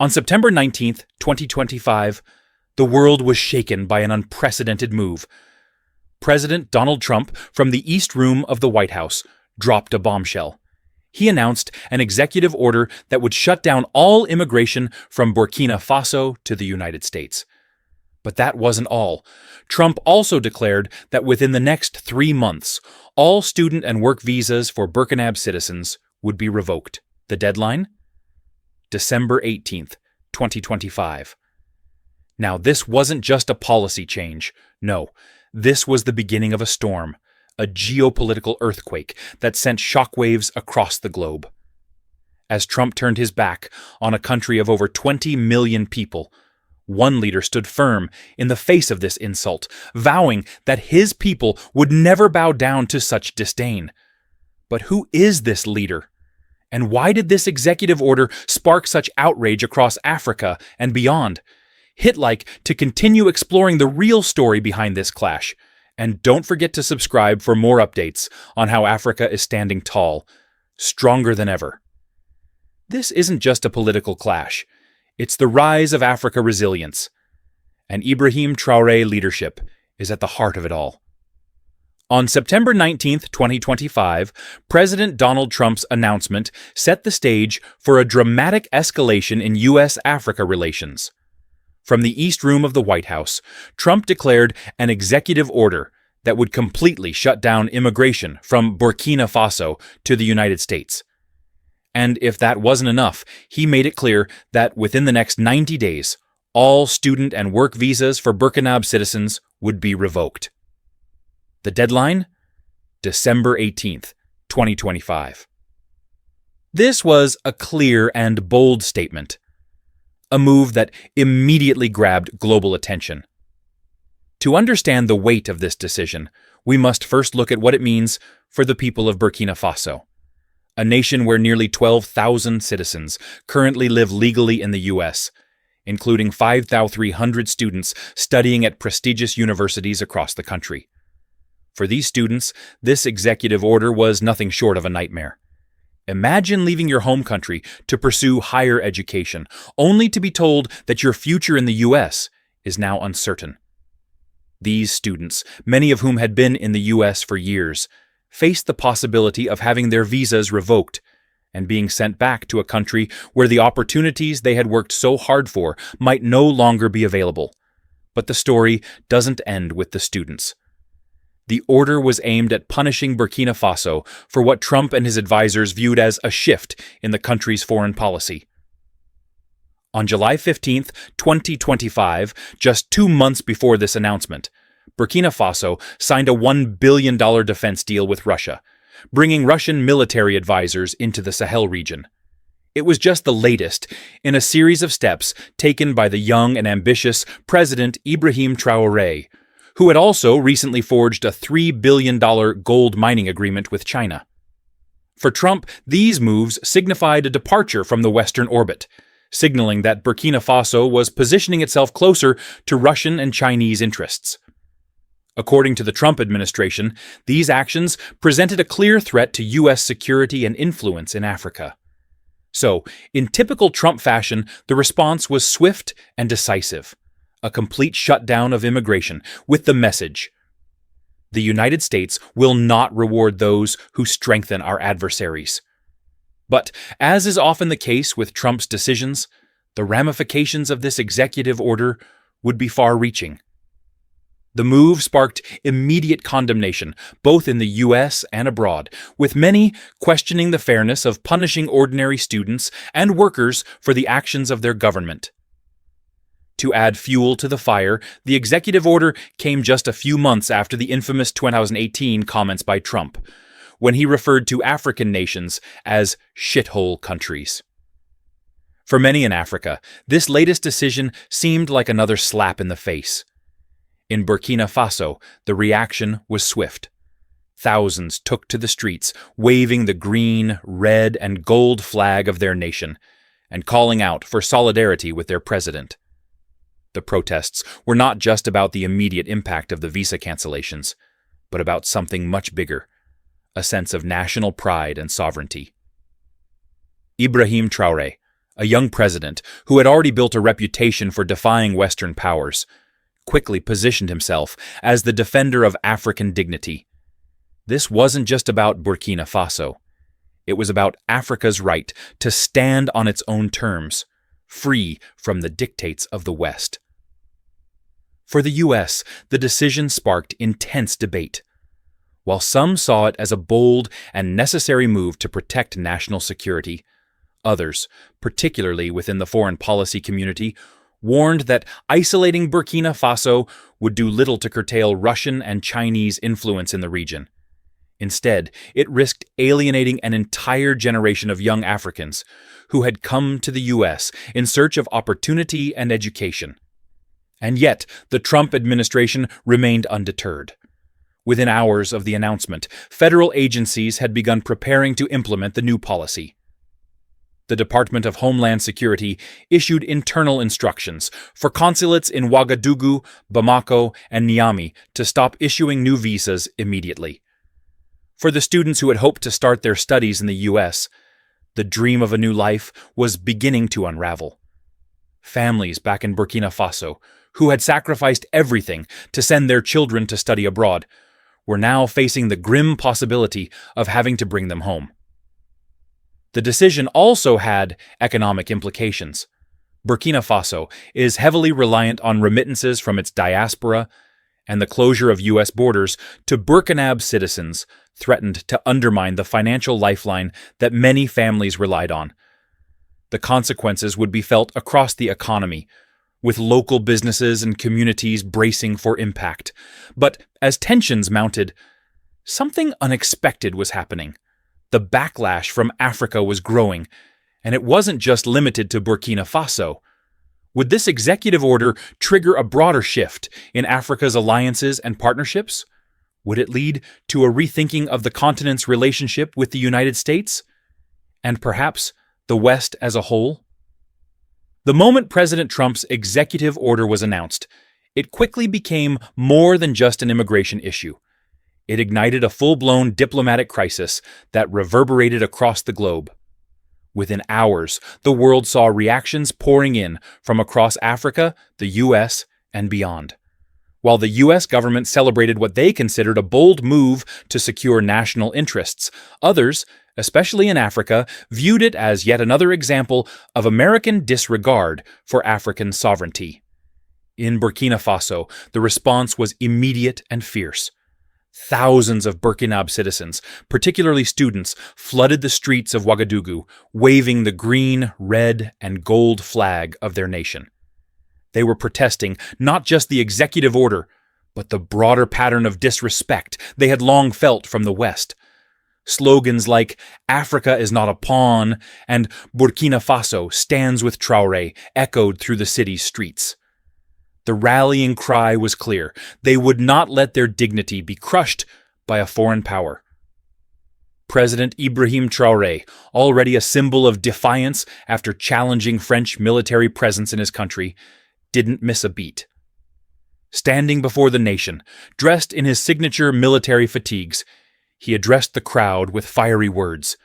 On September 19th, 2025, the world was shaken by an unprecedented move. President Donald Trump, from the East Room of the White House, dropped a bombshell. He announced an executive order that would shut down all immigration from Burkina Faso to the United States. But that wasn't all. Trump also declared that within the next 3 months, all student and work visas for Burkinab citizens would be revoked. The deadline? December 18th, 2025. Now, this wasn't just a policy change. No, this was the beginning of a storm, a geopolitical earthquake that sent shockwaves across the globe. As Trump turned his back on a country of over 20 million people, one leader stood firm in the face of this insult, vowing that his people would never bow down to such disdain. But who is this leader? And why did this executive order spark such outrage across Africa and beyond? Hit like to continue exploring the real story behind this clash. And don't forget to subscribe for more updates on how Africa is standing tall, stronger than ever. This isn't just a political clash. It's the rise of Africa resilience. And Ibrahim Traoré leadership is at the heart of it all. On September 19th, 2025, President Donald Trump's announcement set the stage for a dramatic escalation in U.S.-Africa relations. From the East Room of the White House, Trump declared an executive order that would completely shut down immigration from Burkina Faso to the United States. And if that wasn't enough, he made it clear that within the next 90 days, all student and work visas for Burkinab citizens would be revoked. The deadline? December 18th, 2025. This was a clear and bold statement, a move that immediately grabbed global attention. To understand the weight of this decision, we must first look at what it means for the people of Burkina Faso, a nation where nearly 12,000 citizens currently live legally in the U.S., including 5,300 students studying at prestigious universities across the country. For these students, this executive order was nothing short of a nightmare. Imagine leaving your home country to pursue higher education, only to be told that your future in the U.S. is now uncertain. These students, many of whom had been in the U.S. for years, faced the possibility of having their visas revoked and being sent back to a country where the opportunities they had worked so hard for might no longer be available. But the story doesn't end with the students. The order was aimed at punishing Burkina Faso for what Trump and his advisors viewed as a shift in the country's foreign policy. On July 15th, 2025, just 2 months before this announcement, Burkina Faso signed a $1 billion defense deal with Russia, bringing Russian military advisors into the Sahel region. It was just the latest in a series of steps taken by the young and ambitious President Ibrahim Traoré, who had also recently forged a $3 billion gold mining agreement with China. For Trump, these moves signified a departure from the Western orbit, signaling that Burkina Faso was positioning itself closer to Russian and Chinese interests. According to the Trump administration, these actions presented a clear threat to U.S. security and influence in Africa. So, in typical Trump fashion, the response was swift and decisive. A complete shutdown of immigration with the message: the United States will not reward those who strengthen our adversaries. But, as is often the case with Trump's decisions, the ramifications of this executive order would be far-reaching. The move sparked immediate condemnation, both in the U.S. and abroad, with many questioning the fairness of punishing ordinary students and workers for the actions of their government. To add fuel to the fire, the executive order came just a few months after the infamous 2018 comments by Trump, when he referred to African nations as shithole countries. For many in Africa, this latest decision seemed like another slap in the face. In Burkina Faso, the reaction was swift. Thousands took to the streets, waving the green, red, and gold flag of their nation, and calling out for solidarity with their president. The protests were not just about the immediate impact of the visa cancellations, but about something much bigger, a sense of national pride and sovereignty. Ibrahim Traoré, a young president who had already built a reputation for defying Western powers, quickly positioned himself as the defender of African dignity. This wasn't just about Burkina Faso. It was about Africa's right to stand on its own terms, free from the dictates of the West. For the U.S., the decision sparked intense debate. While some saw it as a bold and necessary move to protect national security, others, particularly within the foreign policy community, warned that isolating Burkina Faso would do little to curtail Russian and Chinese influence in the region. Instead, it risked alienating an entire generation of young Africans who had come to the U.S. in search of opportunity and education. And yet, the Trump administration remained undeterred. Within hours of the announcement, federal agencies had begun preparing to implement the new policy. The Department of Homeland Security issued internal instructions for consulates in Ouagadougou, Bamako, and Niamey to stop issuing new visas immediately. For the students who had hoped to start their studies in the U.S., the dream of a new life was beginning to unravel. Families back in Burkina Faso, who had sacrificed everything to send their children to study abroad, were now facing the grim possibility of having to bring them home. The decision also had economic implications. Burkina Faso is heavily reliant on remittances from its diaspora, and the closure of U.S. borders to Burkinab citizens threatened to undermine the financial lifeline that many families relied on. The consequences would be felt across the economy, with local businesses and communities bracing for impact. But as tensions mounted, something unexpected was happening. The backlash from Africa was growing, and it wasn't just limited to Burkina Faso. Would this executive order trigger a broader shift in Africa's alliances and partnerships? Would it lead to a rethinking of the continent's relationship with the United States? And perhaps the West as a whole? The moment President Trump's executive order was announced, it quickly became more than just an immigration issue. It ignited a full-blown diplomatic crisis that reverberated across the globe. Within hours, the world saw reactions pouring in from across Africa, the U.S., and beyond. While the U.S. government celebrated what they considered a bold move to secure national interests, others, especially in Africa, viewed it as yet another example of American disregard for African sovereignty. In Burkina Faso, the response was immediate and fierce. Thousands of Burkinab citizens, particularly students, flooded the streets of Ouagadougou, waving the green, red, and gold flag of their nation. They were protesting not just the executive order, but the broader pattern of disrespect they had long felt from the West. Slogans like "Africa is not a pawn" and "Burkina Faso stands with Traoré" echoed through the city's streets. The rallying cry was clear. They would not let their dignity be crushed by a foreign power. President Ibrahim Traoré, already a symbol of defiance after challenging French military presence in his country, didn't miss a beat. Standing before the nation, dressed in his signature military fatigues, he addressed the crowd with fiery words.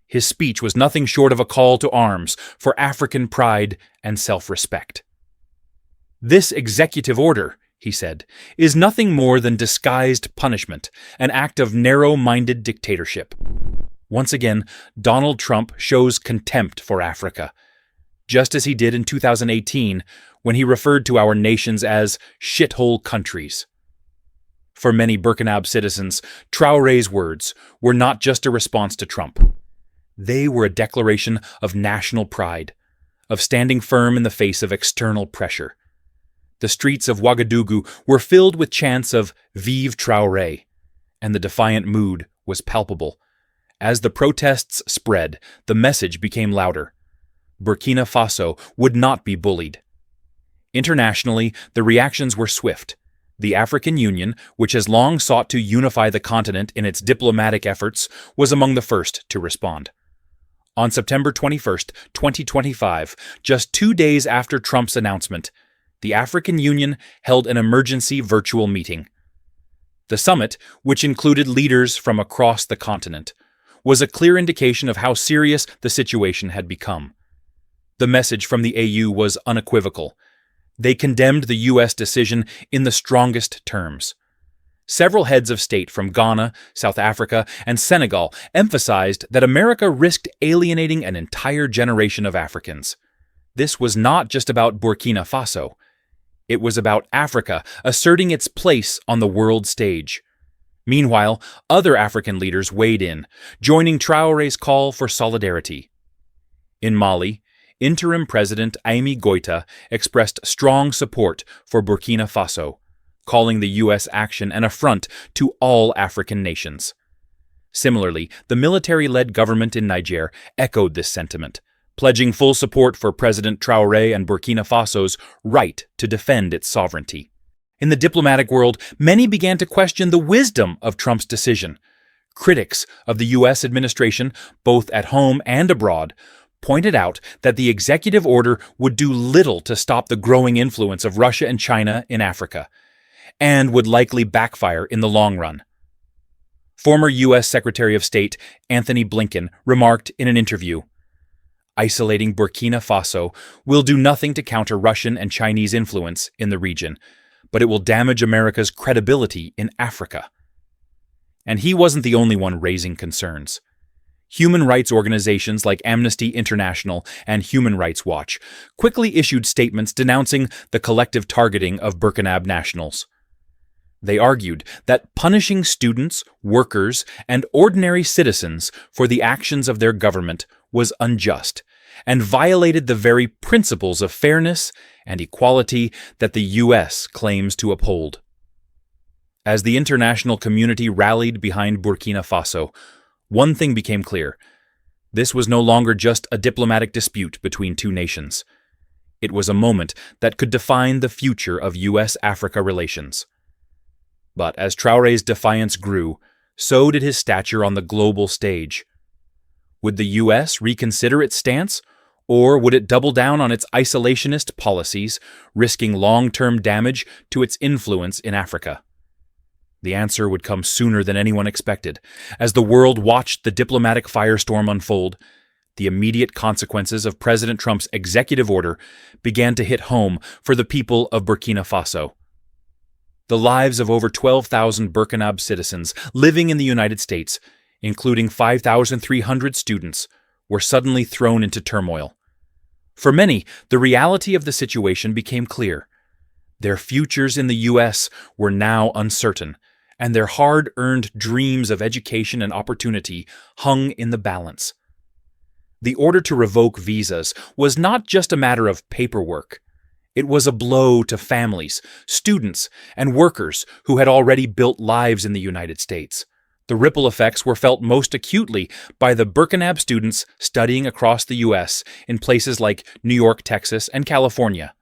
His speech was nothing short of a call to arms for African pride and self-respect. "This executive order," he said, "is nothing more than disguised punishment, an act of narrow-minded dictatorship." Once again, Donald Trump shows contempt for Africa, just as he did in 2018 when he referred to our nations as shithole countries. For many Burkinab citizens, Traoré's words were not just a response to Trump. They were a declaration of national pride, of standing firm in the face of external pressure. The streets of Ouagadougou were filled with chants of "Vive Traoré," and the defiant mood was palpable. As the protests spread, the message became louder. Burkina Faso would not be bullied. Internationally, the reactions were swift. The African Union, which has long sought to unify the continent in its diplomatic efforts, was among the first to respond. On September 21, 2025, just 2 days after Trump's announcement, the African Union held an emergency virtual meeting. The summit, which included leaders from across the continent, was a clear indication of how serious the situation had become. The message from the AU was unequivocal. They condemned the U.S. decision in the strongest terms. Several heads of state from Ghana, South Africa, and Senegal emphasized that America risked alienating an entire generation of Africans. This was not just about Burkina Faso. It was about Africa asserting its place on the world stage. Meanwhile, other African leaders weighed in, joining Traoré's call for solidarity. In Mali, interim President Assimi Goïta expressed strong support for Burkina Faso, calling the U.S. action an affront to all African nations. Similarly, the military-led government in Niger echoed this sentiment, pledging full support for President Traoré and Burkina Faso's right to defend its sovereignty. In the diplomatic world, many began to question the wisdom of Trump's decision. Critics of the U.S. administration, both at home and abroad, pointed out that the executive order would do little to stop the growing influence of Russia and China in Africa, and would likely backfire in the long run. Former U.S. Secretary of State Antony Blinken remarked in an interview, "Isolating Burkina Faso will do nothing to counter Russian and Chinese influence in the region, but it will damage America's credibility in Africa." And he wasn't the only one raising concerns. Human rights organizations like Amnesty International and Human Rights Watch quickly issued statements denouncing the collective targeting of Burkinab nationals. They argued that punishing students, workers, and ordinary citizens for the actions of their government was unjust and violated the very principles of fairness and equality that the U.S. claims to uphold. As the international community rallied behind Burkina Faso, one thing became clear. This was no longer just a diplomatic dispute between two nations. It was a moment that could define the future of U.S.-Africa relations. But as Traoré's defiance grew, so did his stature on the global stage. Would the U.S. reconsider its stance, or would it double down on its isolationist policies, risking long-term damage to its influence in Africa? The answer would come sooner than anyone expected. As the world watched the diplomatic firestorm unfold, the immediate consequences of President Trump's executive order began to hit home for the people of Burkina Faso. The lives of over 12,000 Burkinab citizens living in the United States, including 5,300 students, were suddenly thrown into turmoil. For many, the reality of the situation became clear. Their futures in the U.S. were now uncertain, and their hard-earned dreams of education and opportunity hung in the balance. The order to revoke visas was not just a matter of paperwork. It was a blow to families, students, and workers who had already built lives in the United States. The ripple effects were felt most acutely by the Burkinab students studying across the U.S. in places like New York, Texas, and California.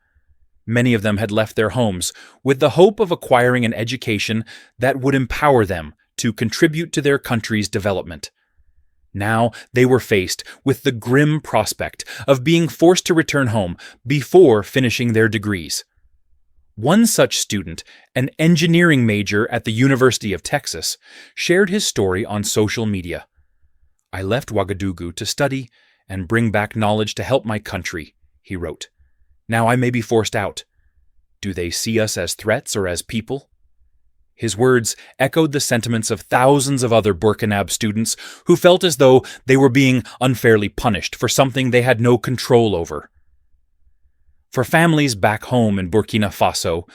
Many of them had left their homes with the hope of acquiring an education that would empower them to contribute to their country's development. Now they were faced with the grim prospect of being forced to return home before finishing their degrees. One such student, an engineering major at the University of Texas, shared his story on social media. "I left Ouagadougou to study and bring back knowledge to help my country," he wrote. "Now I may be forced out. Do they see us as threats or as people?" His words echoed the sentiments of thousands of other Burkinab students who felt as though they were being unfairly punished for something they had no control over. For families back home in Burkina Faso,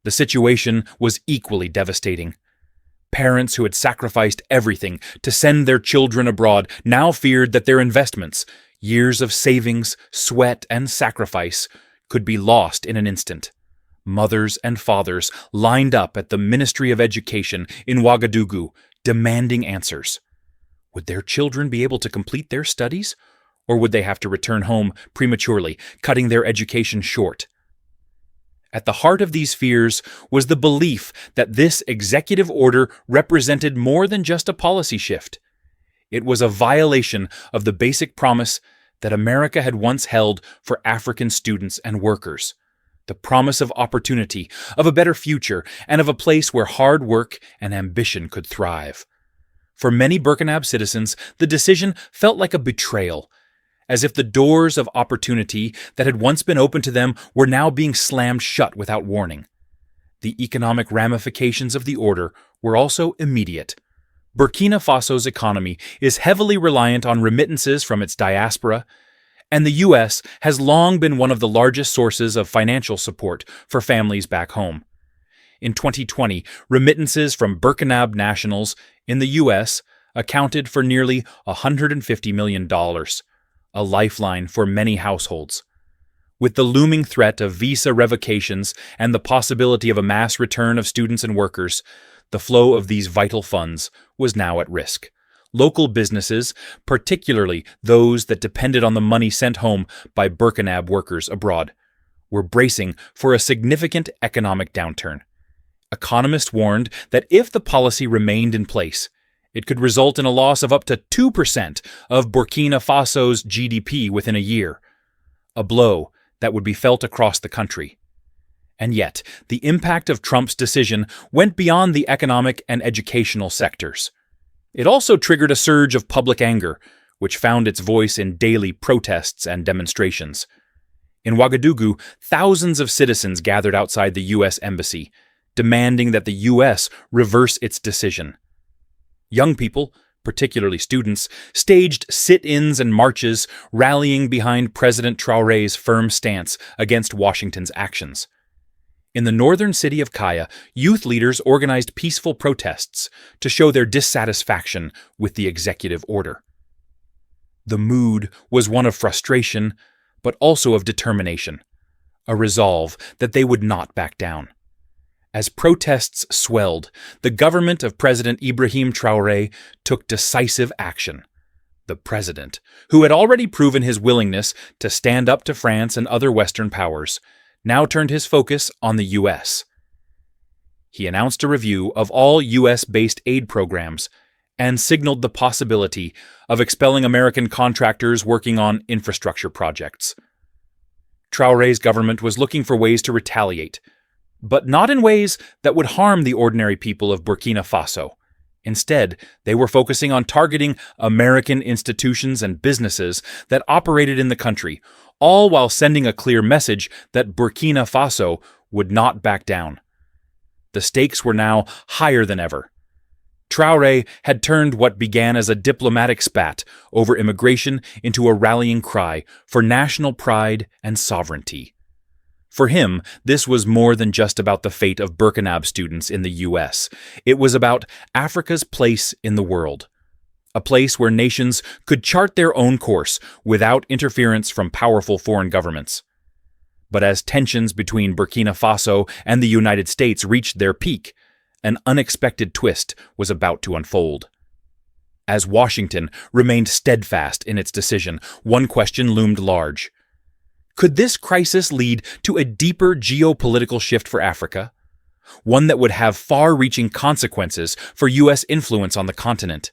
the situation was equally devastating. Parents who had sacrificed everything to send their children abroad now feared that their investments, years of savings, sweat, and sacrifice, could be lost in an instant. Mothers and fathers lined up at the Ministry of Education in Ouagadougou, demanding answers. Would their children be able to complete their studies, or would they have to return home prematurely, cutting their education short? At the heart of these fears was the belief that this executive order represented more than just a policy shift. It was a violation of the basic promise that America had once held for African students and workers. The promise of opportunity, of a better future, and of a place where hard work and ambition could thrive. For many Burkinab citizens, the decision felt like a betrayal, as if the doors of opportunity that had once been open to them were now being slammed shut without warning. The economic ramifications of the order were also immediate. Burkina Faso's economy is heavily reliant on remittances from its diaspora, and the U.S. has long been one of the largest sources of financial support for families back home. In 2020, remittances from Burkinab nationals in the U.S. accounted for nearly $150 million, a lifeline for many households. With the looming threat of visa revocations and the possibility of a mass return of students and workers, the flow of these vital funds was now at risk. Local businesses, particularly those that depended on the money sent home by Burkinab workers abroad, were bracing for a significant economic downturn. Economists warned that if the policy remained in place, it could result in a loss of up to 2% of Burkina Faso's GDP within a year, a blow that would be felt across the country. And yet, the impact of Trump's decision went beyond the economic and educational sectors. It also triggered a surge of public anger, which found its voice in daily protests and demonstrations. In Ouagadougou, thousands of citizens gathered outside the U.S. Embassy, demanding that the U.S. reverse its decision. Young people, particularly students, staged sit-ins and marches, rallying behind President Traoré's firm stance against Washington's actions. In the northern city of Kaya, youth leaders organized peaceful protests to show their dissatisfaction with the executive order. The mood was one of frustration, but also of determination, a resolve that they would not back down. As protests swelled, the government of President Ibrahim Traoré took decisive action. The president, who had already proven his willingness to stand up to France and other Western powers, now turned his focus on the U.S. He announced a review of all U.S.-based aid programs and signaled the possibility of expelling American contractors working on infrastructure projects. Traoré's government was looking for ways to retaliate, but not in ways that would harm the ordinary people of Burkina Faso. Instead, they were focusing on targeting American institutions and businesses that operated in the country, all while sending a clear message that Burkina Faso would not back down. The stakes were now higher than ever. Traoré had turned what began as a diplomatic spat over immigration into a rallying cry for national pride and sovereignty. For him, this was more than just about the fate of Burkinab students in the U.S. It was about Africa's place in the world, a place where nations could chart their own course without interference from powerful foreign governments. But as tensions between Burkina Faso and the United States reached their peak, an unexpected twist was about to unfold. As Washington remained steadfast in its decision, one question loomed large. Could this crisis lead to a deeper geopolitical shift for Africa? One that would have far-reaching consequences for U.S. influence on the continent.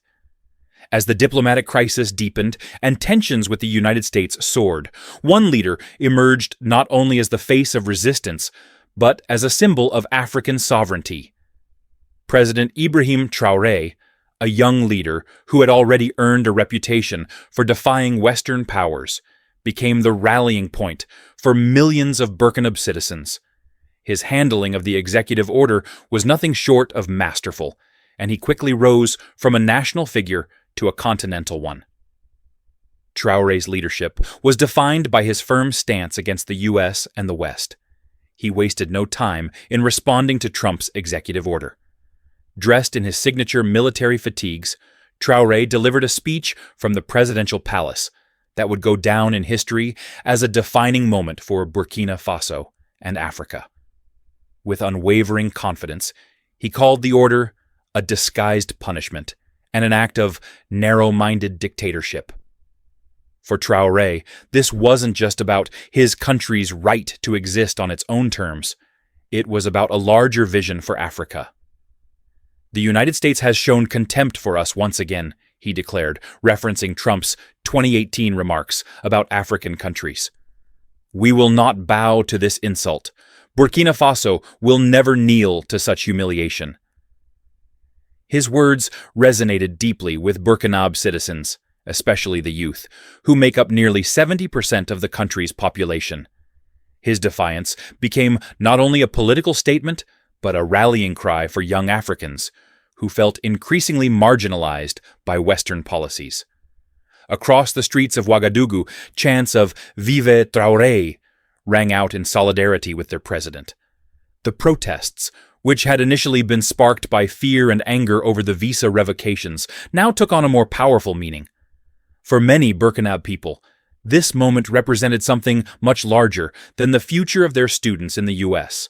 As the diplomatic crisis deepened and tensions with the United States soared, one leader emerged not only as the face of resistance, but as a symbol of African sovereignty. President Ibrahim Traoré, a young leader who had already earned a reputation for defying Western powers, became the rallying point for millions of Burkinab citizens. His handling of the executive order was nothing short of masterful, and he quickly rose from a national figure to a continental one. Traoré's leadership was defined by his firm stance against the U.S. and the West. He wasted no time in responding to Trump's executive order. Dressed in his signature military fatigues, Traoré delivered a speech from the presidential palace that would go down in history as a defining moment for Burkina Faso and Africa. With unwavering confidence, he called the order a disguised punishment and an act of narrow-minded dictatorship. For Traoré, this wasn't just about his country's right to exist on its own terms. It was about a larger vision for Africa. The United States has shown contempt for us once again, he declared, referencing Trump's 2018 remarks about African countries. We will not bow to this insult. Burkina Faso will never kneel to such humiliation. His words resonated deeply with Burkinab citizens, especially the youth, who make up nearly 70% of the country's population. His defiance became not only a political statement, but a rallying cry for young Africans, who felt increasingly marginalized by Western policies. Across the streets of Ouagadougou, chants of "Vive Traoré" rang out in solidarity with their president. The protests, which had initially been sparked by fear and anger over the visa revocations, now took on a more powerful meaning. For many Burkinab people, this moment represented something much larger than the future of their students in the U.S.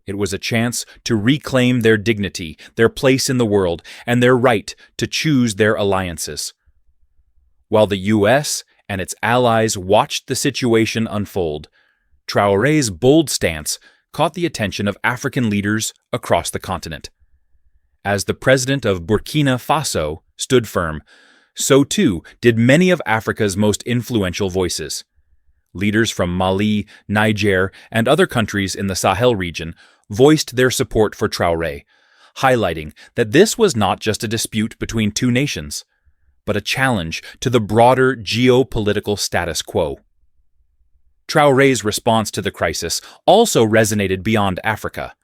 It was a chance to reclaim their dignity, their place in the world, and their right to choose their alliances. While the U.S. and its allies watched the situation unfold, Traoré's bold stance caught the attention of African leaders across the continent. As the president of Burkina Faso stood firm, so too did many of Africa's most influential voices. Leaders from Mali, Niger, and other countries in the Sahel region voiced their support for Traoré, highlighting that this was not just a dispute between two nations, but a challenge to the broader geopolitical status quo. Traoré's response to the crisis also resonated beyond Africa.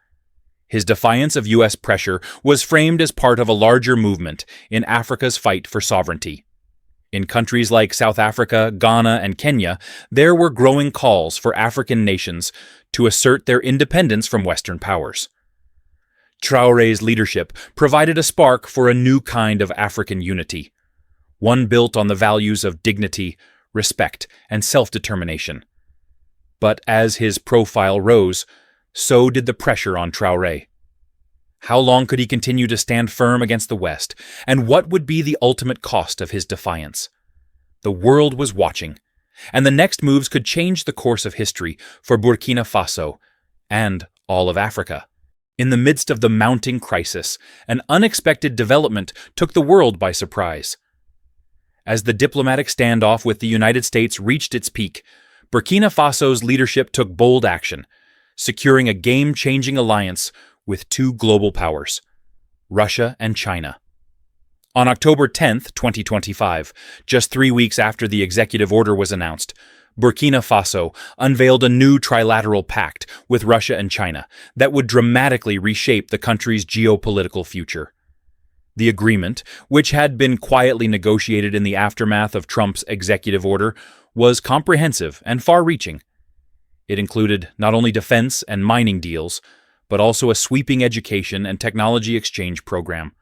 His defiance of U.S. pressure was framed as part of a larger movement in Africa's fight for sovereignty. In countries like South Africa, Ghana, and Kenya, there were growing calls for African nations to assert their independence from Western powers. Traoré's leadership provided a spark for a new kind of African unity, one built on the values of dignity, respect, and self-determination. But as his profile rose, so did the pressure on Traoré. How long could he continue to stand firm against the West, and what would be the ultimate cost of his defiance? The world was watching, and the next moves could change the course of history for Burkina Faso and all of Africa. In the midst of the mounting crisis, an unexpected development took the world by surprise. As the diplomatic standoff with the United States reached its peak, Burkina Faso's leadership took bold action, securing a game-changing alliance with two global powers, Russia and China. On October 10, 2025, just 3 weeks after the executive order was announced, Burkina Faso unveiled a new trilateral pact with Russia and China that would dramatically reshape the country's geopolitical future. The agreement, which had been quietly negotiated in the aftermath of Trump's executive order, was comprehensive and far-reaching. It included not only defense and mining deals, but also a sweeping education and technology exchange program.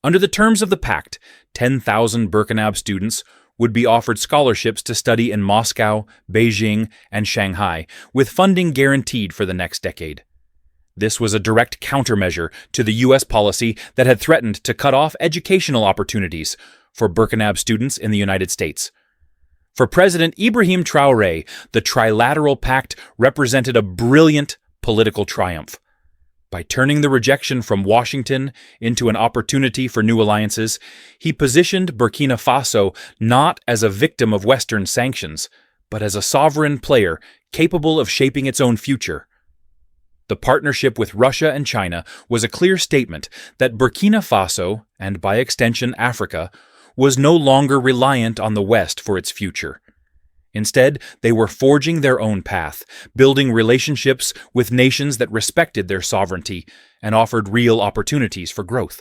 Under the terms of the pact, 10,000 Burkinab students would be offered scholarships to study in Moscow, Beijing, and Shanghai, with funding guaranteed for the next decade. This was a direct countermeasure to the U.S. policy that had threatened to cut off educational opportunities for Burkinab students in the United States. For President Ibrahim Traoré, the trilateral pact represented a brilliant political triumph. By turning the rejection from Washington into an opportunity for new alliances, he positioned Burkina Faso not as a victim of Western sanctions, but as a sovereign player capable of shaping its own future. The partnership with Russia and China was a clear statement that Burkina Faso, and by extension Africa, was no longer reliant on the West for its future. Instead, they were forging their own path, building relationships with nations that respected their sovereignty and offered real opportunities for growth.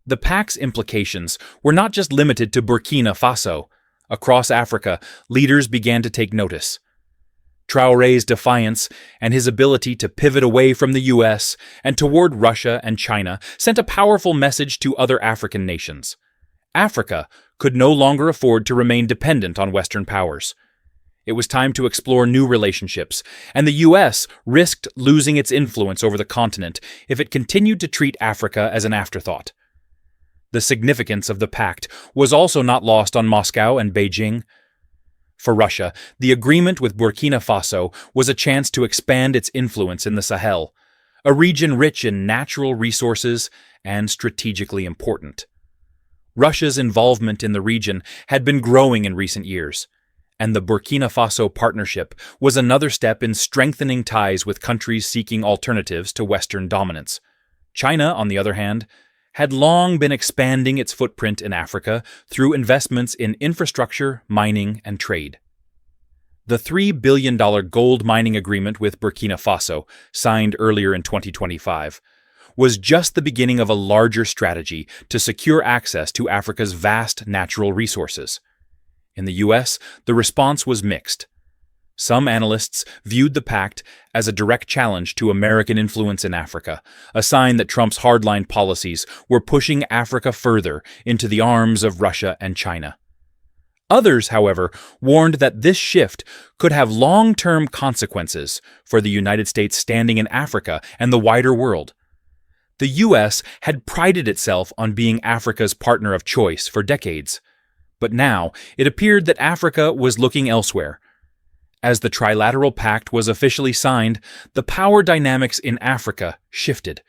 The pact's implications were not just limited to Burkina Faso. Across Africa, leaders began to take notice. Traoré's defiance and his ability to pivot away from the U.S. and toward Russia and China sent a powerful message to other African nations. Africa could no longer afford to remain dependent on Western powers. It was time to explore new relationships, and the U.S. risked losing its influence over the continent if it continued to treat Africa as an afterthought. The significance of the pact was also not lost on Moscow and Beijing. For Russia, the agreement with Burkina Faso was a chance to expand its influence in the Sahel, a region rich in natural resources and strategically important. Russia's involvement in the region had been growing in recent years, and the Burkina Faso partnership was another step in strengthening ties with countries seeking alternatives to Western dominance. China, on the other hand, had long been expanding its footprint in Africa through investments in infrastructure, mining, and trade. The $3 billion gold mining agreement with Burkina Faso, signed earlier in 2025, was just the beginning of a larger strategy to secure access to Africa's vast natural resources. In the U.S., the response was mixed. Some analysts viewed the pact as a direct challenge to American influence in Africa, a sign that Trump's hardline policies were pushing Africa further into the arms of Russia and China. Others, however, warned that this shift could have long-term consequences for the United States standing in Africa and the wider world. The U.S. had prided itself on being Africa's partner of choice for decades, but now it appeared that Africa was looking elsewhere. As the Trilateral Pact was officially signed, the power dynamics in Africa shifted.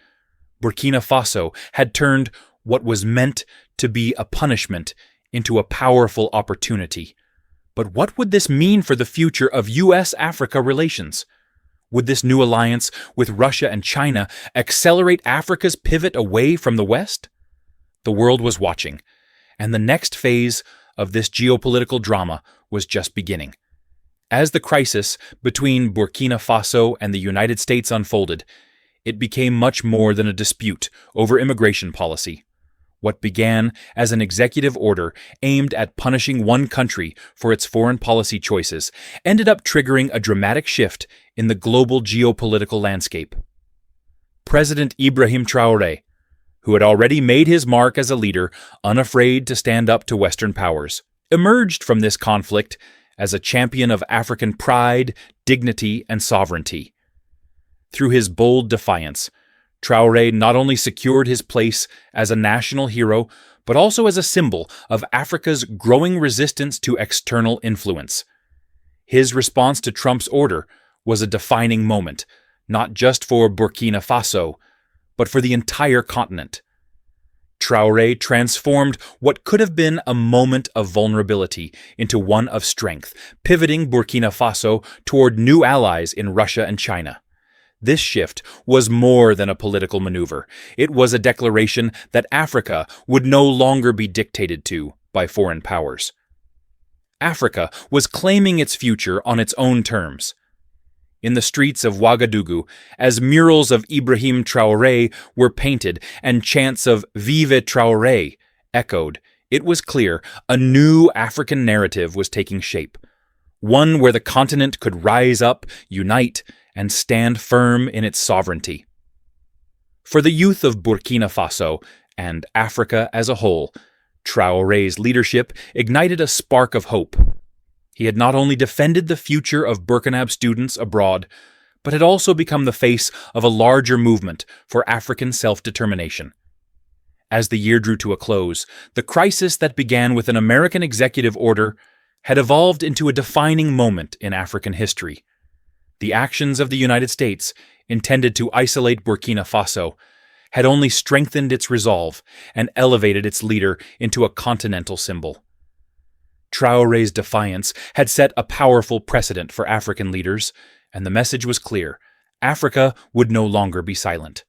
Burkina Faso had turned what was meant to be a punishment into a powerful opportunity. But what would this mean for the future of U.S.-Africa relations? Would this new alliance with Russia and China accelerate Africa's pivot away from the West? The world was watching, and the next phase of this geopolitical drama was just beginning. As the crisis between Burkina Faso and the United States unfolded, it became much more than a dispute over immigration policy. What began as an executive order aimed at punishing one country for its foreign policy choices ended up triggering a dramatic shift in the global geopolitical landscape. President Ibrahim Traoré, who had already made his mark as a leader unafraid to stand up to Western powers, emerged from this conflict as a champion of African pride, dignity, and sovereignty. Through his bold defiance, Traoré not only secured his place as a national hero, but also as a symbol of Africa's growing resistance to external influence. His response to Trump's order was a defining moment, not just for Burkina Faso, but for the entire continent. Traoré transformed what could have been a moment of vulnerability into one of strength, pivoting Burkina Faso toward new allies in Russia and China. This shift was more than a political maneuver. It was a declaration that Africa would no longer be dictated to by foreign powers. Africa was claiming its future on its own terms. In the streets of Ouagadougou, as murals of Ibrahim Traoré were painted and chants of Vive Traoré echoed, it was clear a new African narrative was taking shape, one where the continent could rise up, unite, and stand firm in its sovereignty. For the youth of Burkina Faso and Africa as a whole, Traoré's leadership ignited a spark of hope. He had not only defended the future of Burkinab students abroad, but had also become the face of a larger movement for African self-determination. As the year drew to a close, the crisis that began with an American executive order had evolved into a defining moment in African history. The actions of the United States, intended to isolate Burkina Faso, had only strengthened its resolve and elevated its leader into a continental symbol. Traoré's defiance had set a powerful precedent for African leaders, and the message was clear: Africa would no longer be silent.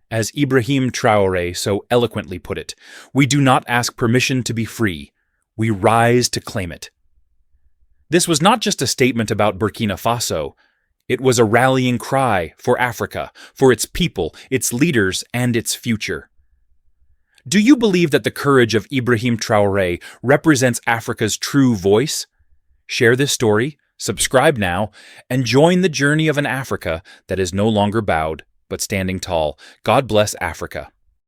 As Ibrahim Traoré so eloquently put it, "We do not ask permission to be free. We rise to claim it." This was not just a statement about Burkina Faso. It was a rallying cry for Africa, for its people, its leaders, and its future. Do you believe that the courage of Ibrahim Traoré represents Africa's true voice? Share this story, subscribe now, and join the journey of an Africa that is no longer bowed, but standing tall. God bless Africa.